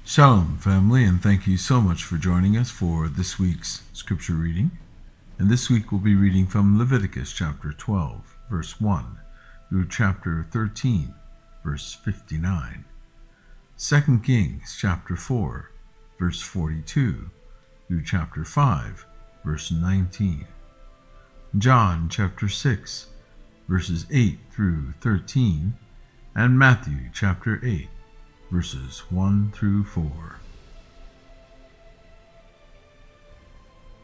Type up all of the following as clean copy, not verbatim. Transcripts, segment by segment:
Shalom, family, and thank you so much for joining us for this week's scripture reading. And this week we'll be reading from Leviticus chapter 12, verse 1, through chapter 13, verse 59. 2 Kings chapter 4, verse 42, through chapter 5, verse 19. John chapter 6, verses 8 through 13, and Matthew chapter 8, verses 1 through 4.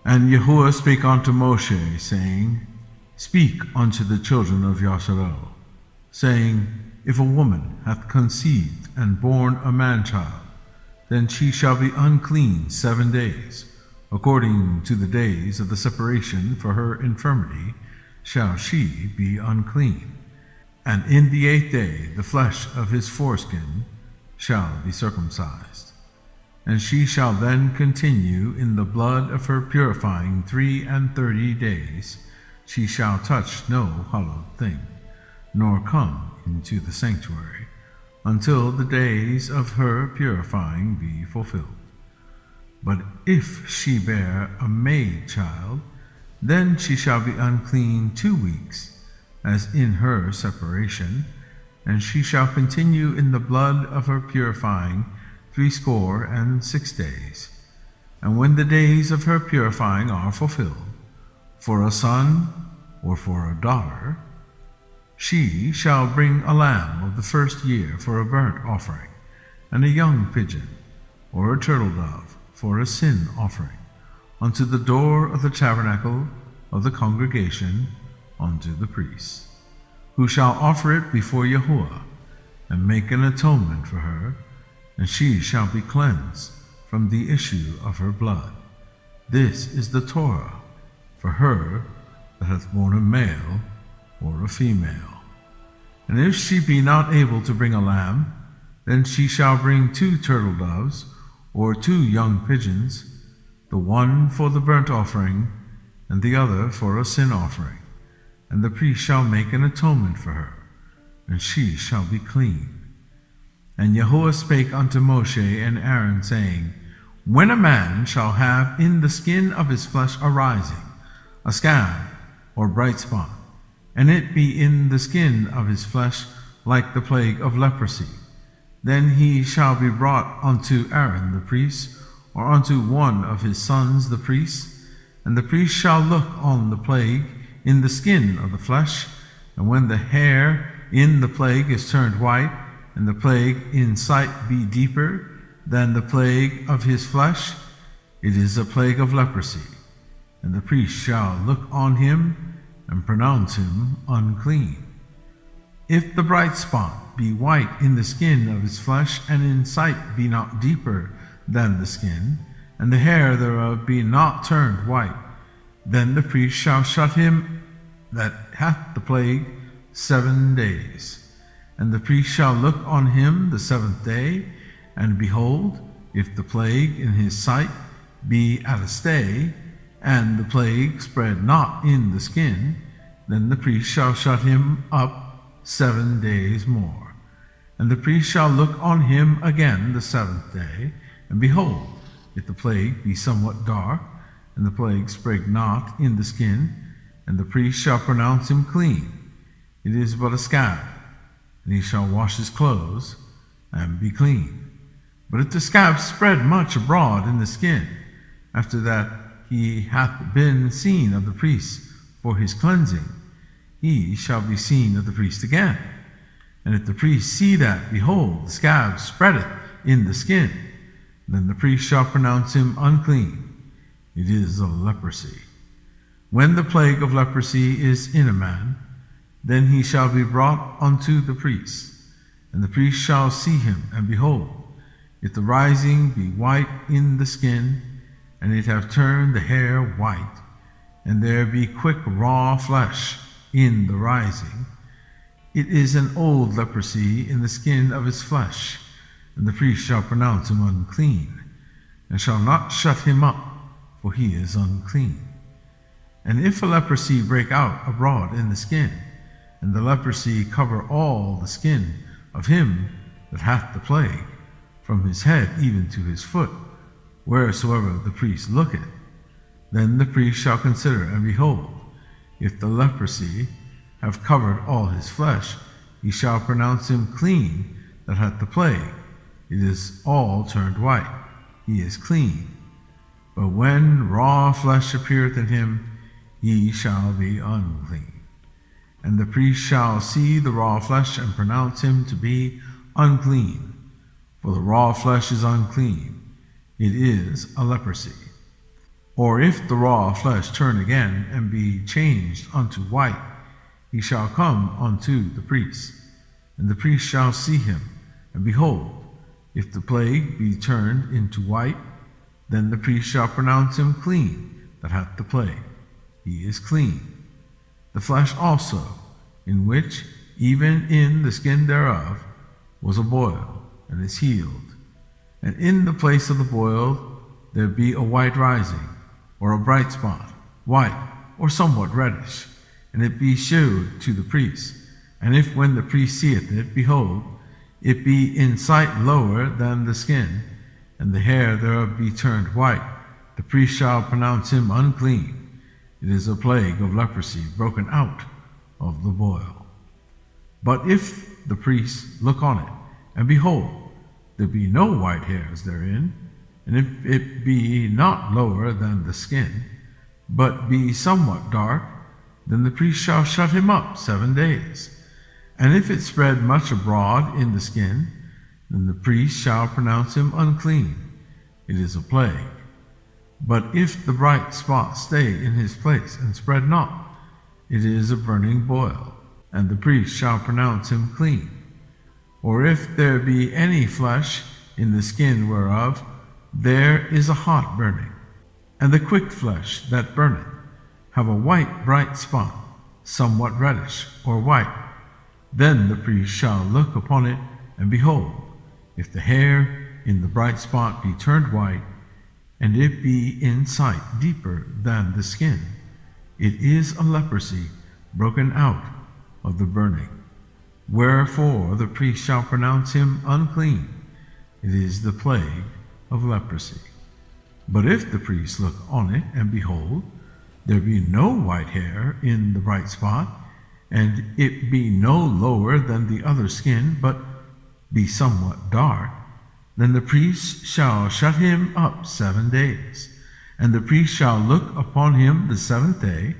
And Yahuwah spake unto Moshe, saying, Speak unto the children of Yasharel, saying, If a woman hath conceived and born a man-child, then she shall be unclean 7 days. According to the days of the separation for her infirmity shall she be unclean. And in the 8th day the flesh of his foreskin shall be circumcised. And she shall then continue in the blood of her purifying 33 days. She shall touch no hallowed thing, nor come into the sanctuary, until the days of her purifying be fulfilled. But if she bear a maid child, then she shall be unclean 2 weeks, as in her separation, and she shall continue in the blood of her purifying 66 days. And when the days of her purifying are fulfilled, for a son or for a daughter, she shall bring a lamb of the first year for a burnt offering, and a young pigeon or a turtle dove for a sin offering, unto the door of the tabernacle of the congregation, unto the priests, who shall offer it before Yahuwah, and make an atonement for her, and she shall be cleansed from the issue of her blood. This is the Torah for her that hath borne a male or a female. And if she be not able to bring a lamb, then she shall bring 2 turtle doves, or 2 young pigeons, the one for the burnt offering, and the other for a sin offering. And the priest shall make an atonement for her, and she shall be clean. And Yahuwah spake unto Moshe and Aaron, saying, When a man shall have in the skin of his flesh a rising, a scab, or bright spot, and it be in the skin of his flesh like the plague of leprosy, then he shall be brought unto Aaron the priest, or unto one of his sons the priests, and the priest shall look on the plague in the skin of the flesh, and when the hair in the plague is turned white, and the plague in sight be deeper than the plague of his flesh, it is a plague of leprosy, and the priest shall look on him and pronounce him unclean. If the bright spot be white in the skin of his flesh, and in sight be not deeper than the skin, and the hair thereof be not turned white, then the priest shall shut him that hath the plague 7 days. And the priest shall look on him the 7th day, and behold, if the plague in his sight be at a stay, and the plague spread not in the skin, then the priest shall shut him up 7 days more. And the priest shall look on him again the 7th day, and behold, if the plague be somewhat dark, and the plague spread not in the skin, and the priest shall pronounce him clean. It is but a scab, and he shall wash his clothes, and be clean. But if the scab spread much abroad in the skin, after that he hath been seen of the priest for his cleansing, he shall be seen of the priest again. And if the priest see that, behold, the scab spreadeth in the skin, then the priest shall pronounce him unclean. It is a leprosy. When the plague of leprosy is in a man, then he shall be brought unto the priest, and the priest shall see him, and behold, if the rising be white in the skin, and it have turned the hair white, and there be quick raw flesh in the rising, it is an old leprosy in the skin of his flesh, and the priest shall pronounce him unclean, and shall not shut him up, for he is unclean. And if a leprosy break out abroad in the skin, and the leprosy cover all the skin of him that hath the plague, from his head even to his foot, wheresoever the priest looketh. Then the priest shall consider, and behold, if the leprosy have covered all his flesh, he shall pronounce him clean that hath the plague. It is all turned white, he is clean. But when raw flesh appeareth in him, he shall be unclean. And the priest shall see the raw flesh, and pronounce him to be unclean. For the raw flesh is unclean, it is a leprosy. Or if the raw flesh turn again, and be changed unto white, he shall come unto the priest, and the priest shall see him, and behold, if the plague be turned into white, then the priest shall pronounce him clean that hath the plague. He is clean. The flesh also, in which, even in the skin thereof, was a boil, and is healed. And in the place of the boil there be a white rising, or a bright spot, white, or somewhat reddish, and it be shewed to the priest. And if when the priest seeth it, behold, it be in sight lower than the skin, and the hair thereof be turned white, the priest shall pronounce him unclean. It is a plague of leprosy broken out of the boil. But if the priest look on it, and behold, there be no white hairs therein, and if it be not lower than the skin, but be somewhat dark, then the priest shall shut him up 7 days. And if it spread much abroad in the skin, then the priest shall pronounce him unclean. It is a plague. But if the bright spot stay in his place, and spread not, it is a burning boil, and the priest shall pronounce him clean. Or if there be any flesh in the skin whereof there is a hot burning, and the quick flesh that burneth have a white bright spot, somewhat reddish or white, then the priest shall look upon it, and behold, if the hair in the bright spot be turned white, and it be in sight deeper than the skin, it is a leprosy broken out of the burning. Wherefore the priest shall pronounce him unclean. It is the plague of leprosy. But if the priest look on it, and behold, there be no white hair in the bright spot, and it be no lower than the other skin, but be somewhat dark, then the priest shall shut him up 7 days. And the priest shall look upon him the 7th day,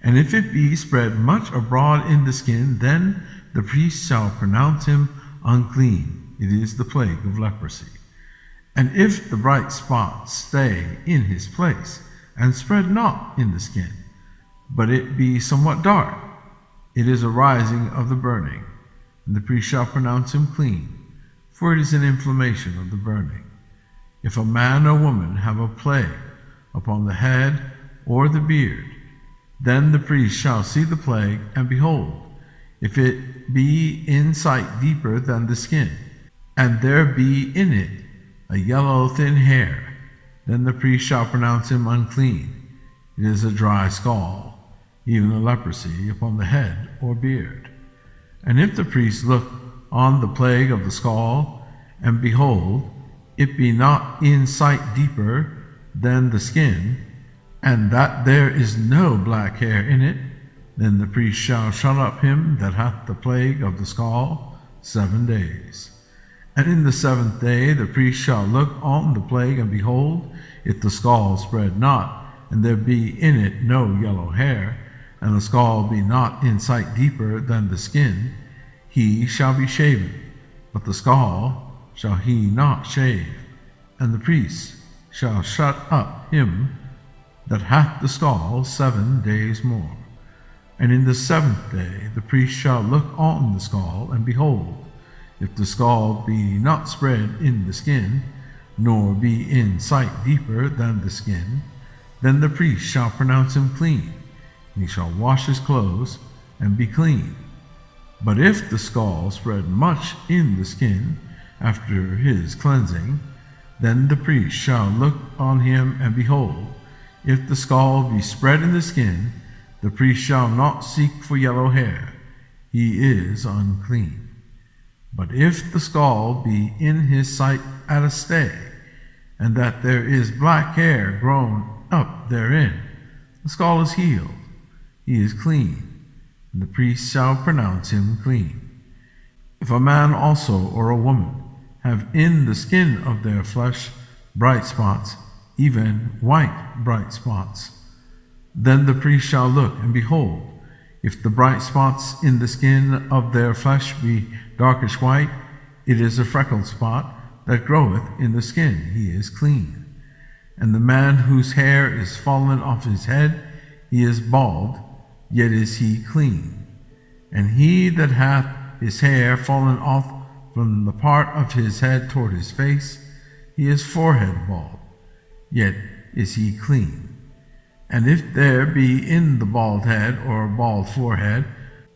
and if it be spread much abroad in the skin, then the priest shall pronounce him unclean. It is the plague of leprosy. And if the bright spot stay in his place, and spread not in the skin, but it be somewhat dark, it is a rising of the burning, and the priest shall pronounce him clean, for it is an inflammation of the burning. If a man or woman have a plague upon the head or the beard, then the priest shall see the plague, and behold, if it be in sight deeper than the skin, and there be in it a yellow thin hair, then the priest shall pronounce him unclean. It is a dry scald, even a leprosy upon the head or beard. And if the priest look on the plague of the scald, and behold, it be not in sight deeper than the skin, and that there is no black hair in it, then the priest shall shut up him that hath the plague of the scald 7 days. And in the 7th day the priest shall look on the plague, and behold, if the scald spread not, and there be in it no yellow hair, and the scald be not in sight deeper than the skin, he shall be shaven, but the scald shall he not shave. And the priest shall shut up him that hath the scald 7 days more. And in the 7th day the priest shall look on the scald, and behold, if the scald be not spread in the skin, nor be in sight deeper than the skin, then the priest shall pronounce him clean, and he shall wash his clothes, and be clean. But if the scald spread much in the skin after his cleansing, then the priest shall look on him, and behold, if the scald be spread in the skin, the priest shall not seek for yellow hair, he is unclean. But if the scald be in his sight at a stay, and that there is black hair grown up therein, the scald is healed, he is clean, and the priest shall pronounce him clean. If a man also or a woman have in the skin of their flesh bright spots, even white bright spots, then the priest shall look, and behold, if the bright spots in the skin of their flesh be darkish white, it is a freckled spot that groweth in the skin, he is clean. And the man whose hair is fallen off his head, he is bald, yet is he clean. And he that hath his hair fallen off from the part of his head toward his face, he is forehead bald, yet is he clean. And if there be in the bald head or bald forehead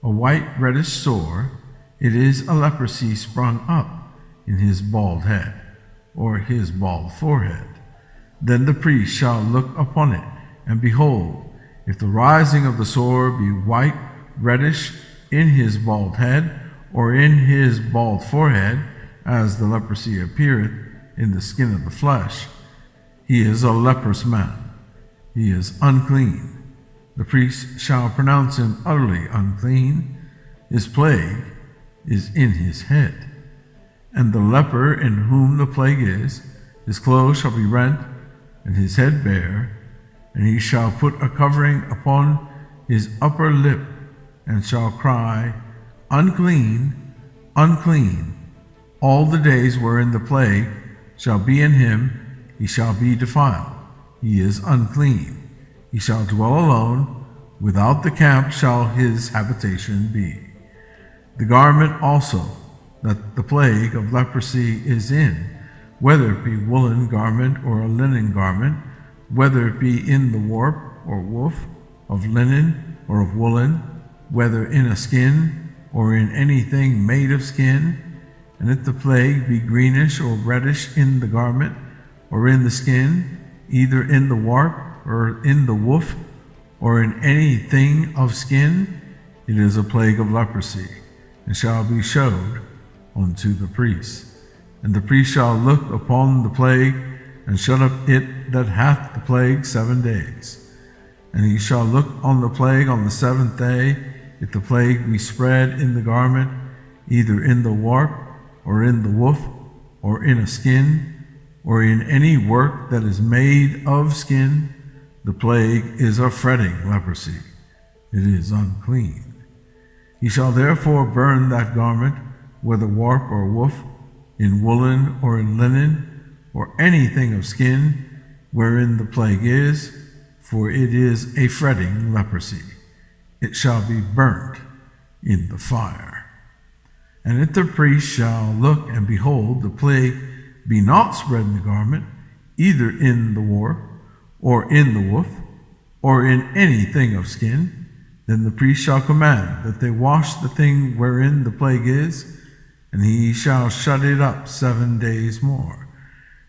a white reddish sore, it is a leprosy sprung up in his bald head or his bald forehead. Then the priest shall look upon it, and behold, if the rising of the sore be white reddish in his bald head or in his bald forehead, as the leprosy appeareth in the skin of the flesh, he is a leprous man. He is unclean. The priest shall pronounce him utterly unclean. His plague is in his head. And the leper in whom the plague is, his clothes shall be rent, and his head bare, and he shall put a covering upon his upper lip, and shall cry, Unclean, unclean. All the days wherein the plague shall be in him, he shall be defiled. He is unclean. He shall dwell alone. Without the camp shall his habitation be. The garment also that the plague of leprosy is in, whether it be woolen garment or a linen garment, whether it be in the warp or woof of linen or of woolen, whether in a skin or in anything made of skin, and if the plague be greenish or reddish in the garment or in the skin, either in the warp or in the woof or in anything of skin, it is a plague of leprosy, and shall be showed unto the priest. And the priest shall look upon the plague, and shut up it that hath the plague 7 days. And he shall look on the plague on the 7th day, if the plague be spread in the garment, either in the warp, or in the woof, or in a skin, or in any work that is made of skin, the plague is a fretting leprosy. It is unclean. He shall therefore burn that garment, whether warp or woof, in woolen or in linen, or anything of skin, wherein the plague is, for it is a fretting leprosy. It shall be burnt in the fire. And if the priest shall look, and behold, the plague be not spread in the garment, either in the warp, or in the woof, or in anything of skin, then the priest shall command that they wash the thing wherein the plague is, and he shall shut it up 7 days more.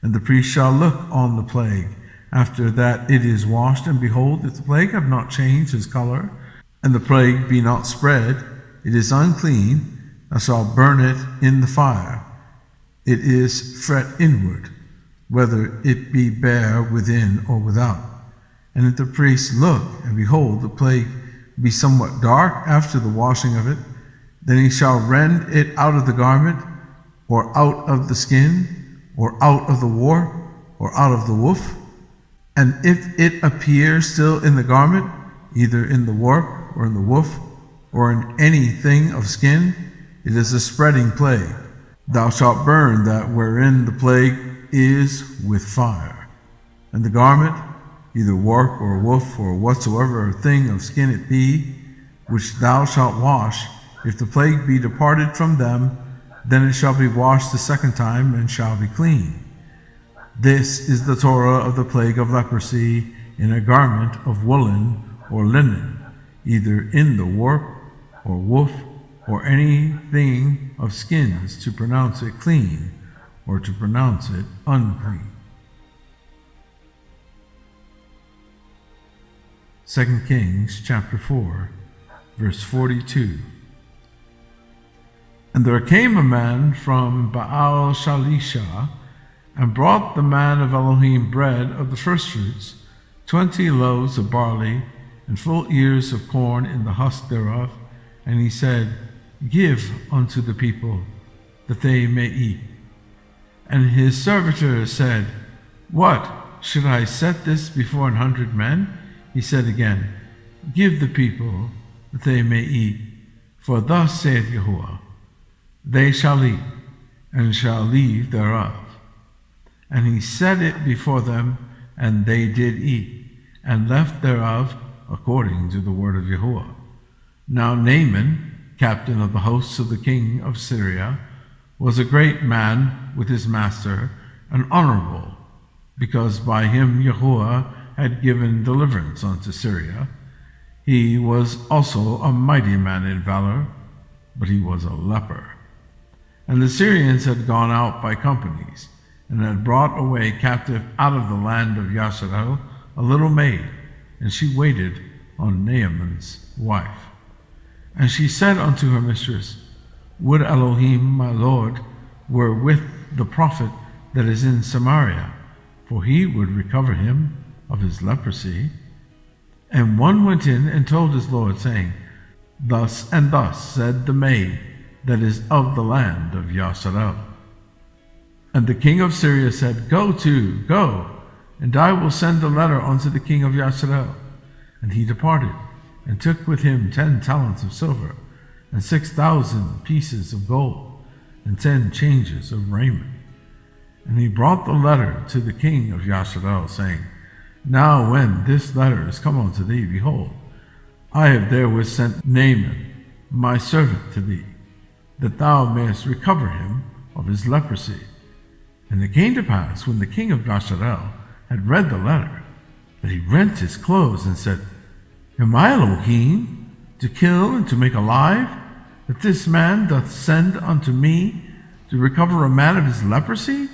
And the priest shall look on the plague after that it is washed, and behold, if the plague have not changed his color, and the plague be not spread, it is unclean, and shall burn it in the fire. It is fret inward, whether it be bare within or without. And if the priest look, and behold, the plague be somewhat dark after the washing of it, then he shall rend it out of the garment, or out of the skin, or out of the warp, or out of the woof. And if it appear still in the garment, either in the warp, or in the woof, or in anything of skin, it is a spreading plague. Thou shalt burn that wherein the plague is with fire. And the garment, either warp or woof, or whatsoever thing of skin it be, which thou shalt wash, if the plague be departed from them, then it shall be washed the 2nd time, and shall be clean. This is the Torah of the plague of leprosy in a garment of woolen or linen, either in the warp or woof, or anything of skins, to pronounce it clean, or to pronounce it unclean. 2 Kings chapter 4, verse 42. And there came a man from Baal Shalisha, and brought the man of Elohim bread of the firstfruits, 20 loaves of barley, and full ears of corn in the husk thereof. And he said, Give unto the people, that they may eat. And his servitor said, What, should I set this before 100 men? He said again, Give the people, that they may eat. For thus saith Yahuwah, They shall eat, and shall leave thereof. And he set it before them, and they did eat, and left thereof, according to the word of Yahuwah. Now Naaman, captain of the hosts of the king of Syria, was a great man with his master, and honorable, because by him Yahuwah had given deliverance unto Syria. He was also a mighty man in valor, but he was a leper. And the Syrians had gone out by companies, and had brought away captive out of the land of Yasharel a little maid, and she waited on Naaman's wife. And she said unto her mistress, Would Elohim, my Lord, were with the prophet that is in Samaria, for he would recover him of his leprosy. And one went in and told his Lord, saying, Thus and thus said the maid that is of the land of Yasharel. And the king of Syria said, Go, and I will send a letter unto the king of Yasharel. And he departed, and took with him 10 talents of silver, and 6,000 pieces of gold, and 10 changes of raiment. And he brought the letter to the king of Yasharel, saying, Now when this letter is come unto thee, behold, I have therewith sent Naaman, my servant, to thee, that thou mayest recover him of his leprosy. And it came to pass, when the king of Yasharel had read the letter, that he rent his clothes, and said, Am I Elohim, to kill and to make alive, that this man doth send unto me to recover a man of his leprosy?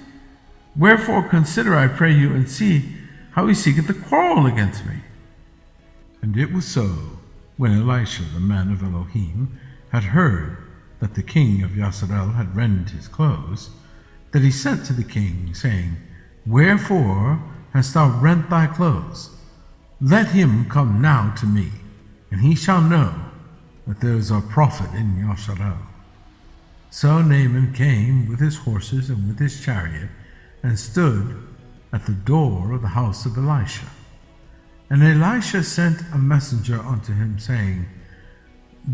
Wherefore consider, I pray you, and see how he seeketh to quarrel against me. And it was so, when Elisha the man of Elohim had heard that the king of Yasharel had rent his clothes, that he sent to the king, saying, Wherefore hast thou rent thy clothes? Let him come now to me, and he shall know that there is a prophet in Yasharel. So Naaman came with his horses and with his chariot, and stood at the door of the house of Elisha. And Elisha sent a messenger unto him, saying,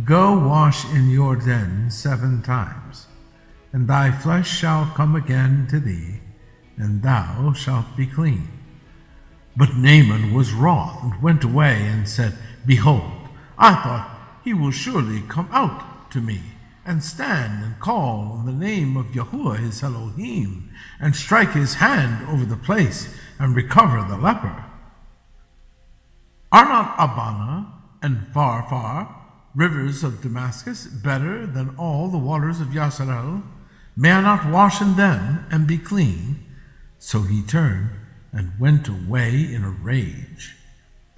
Go wash in your den 7 times, and thy flesh shall come again to thee, and thou shalt be clean. But Naaman was wroth, and went away, and said, Behold, I thought he will surely come out to me, and stand and call on the name of Yahuwah his Elohim, and strike his hand over the place, and recover the leper. Are not Abana and Pharpar, rivers of Damascus, better than all the waters of Yasharel? May I not wash in them, and be clean? So he turned, and went away in a rage.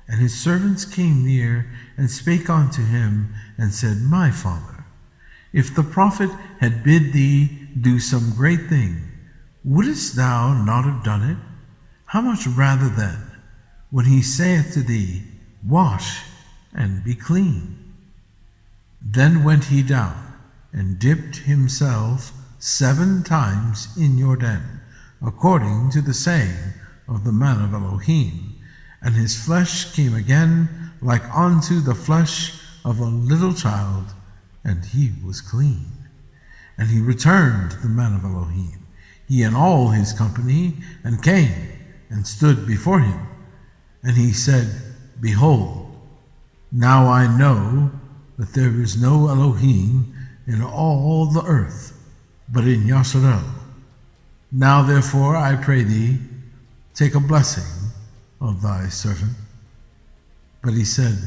And his servants came near, and spake unto him, and said, My father, if the prophet had bid thee do some great thing, wouldest thou not have done it? How much rather then, when he saith to thee, Wash and be clean? Then went he down, and dipped himself 7 times in your den, according to the saying of the man of Elohim, and his flesh came again like unto the flesh of a little child, and he was clean. And he returned to the man of Elohim, he and all his company, and came and stood before him. And he said, Behold, now I know that there is no Elohim in all the earth, but in Yasharel. Now therefore, I pray thee, take a blessing of thy servant. But he said,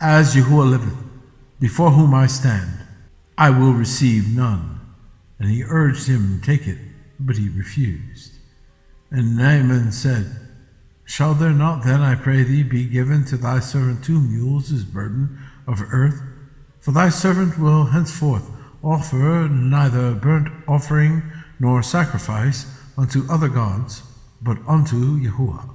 As Yahuwah liveth, before whom I stand, I will receive none. And he urged him to take it, but he refused. And Naaman said, Shall there not then, I pray thee, be given to thy servant 2 mules' burden of earth? For thy servant will henceforth offer neither burnt offering nor sacrifice unto other gods, but unto Yahuwah.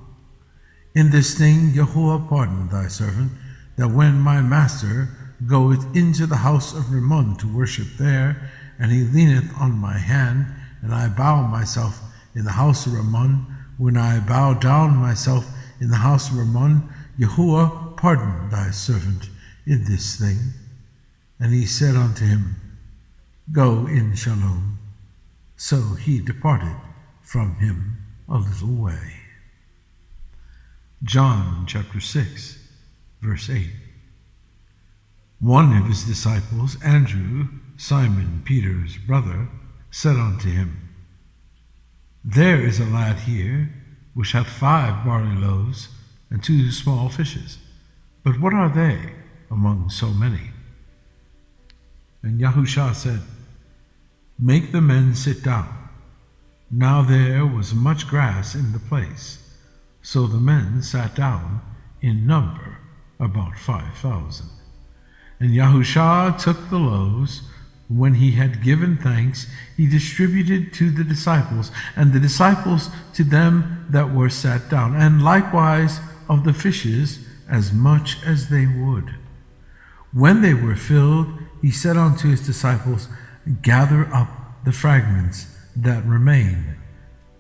In this thing Yahuwah pardon thy servant, that when my master goeth into the house of Rimmon to worship there, and he leaneth on my hand, and I bow myself in the house of Rimmon, when I bow down myself in the house of Rimmon, Yahuwah pardon thy servant in this thing. And he said unto him, Go in shalom. So he departed from him a little way. John chapter 6, verse 8. One of his disciples, Andrew, Simon Peter's brother, said unto him, There is a lad here, which hath 5 barley loaves and 2 small fishes. But what are they among so many? And Yahushua said, Make the men sit down. Now there was much grass in the place, so the men sat down in number about 5,000. And Yahushua took the loaves. When he had given thanks, he distributed to the disciples, and the disciples to them that were sat down, and likewise of the fishes as much as they would. When they were filled, he said unto his disciples, Gather up the fragments that remain,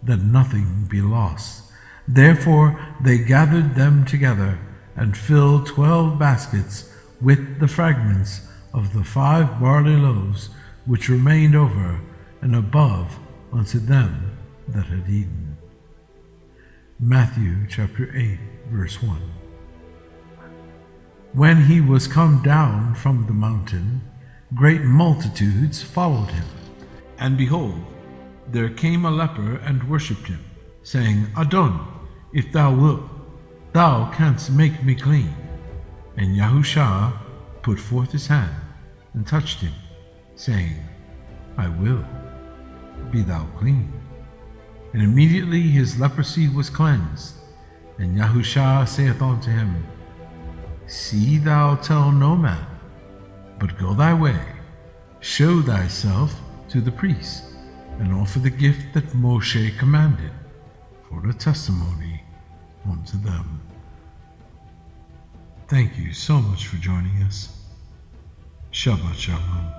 that nothing be lost. Therefore they gathered them together, and filled 12 baskets with the fragments of the 5 barley loaves which remained over and above unto them that had eaten. Matthew chapter 8, verse 1. When he was come down from the mountain, great multitudes followed him. And behold, there came a leper and worshipped him, saying, Adon, if thou wilt, thou canst make me clean. And Yahushua put forth his hand and touched him, saying, I will, be thou clean. And immediately his leprosy was cleansed. And Yahushua saith unto him, See thou tell no man, but go thy way, show thyself to the priest, and offer the gift that Moshe commanded, for a testimony unto them. Thank you so much for joining us. Shabbat Shalom.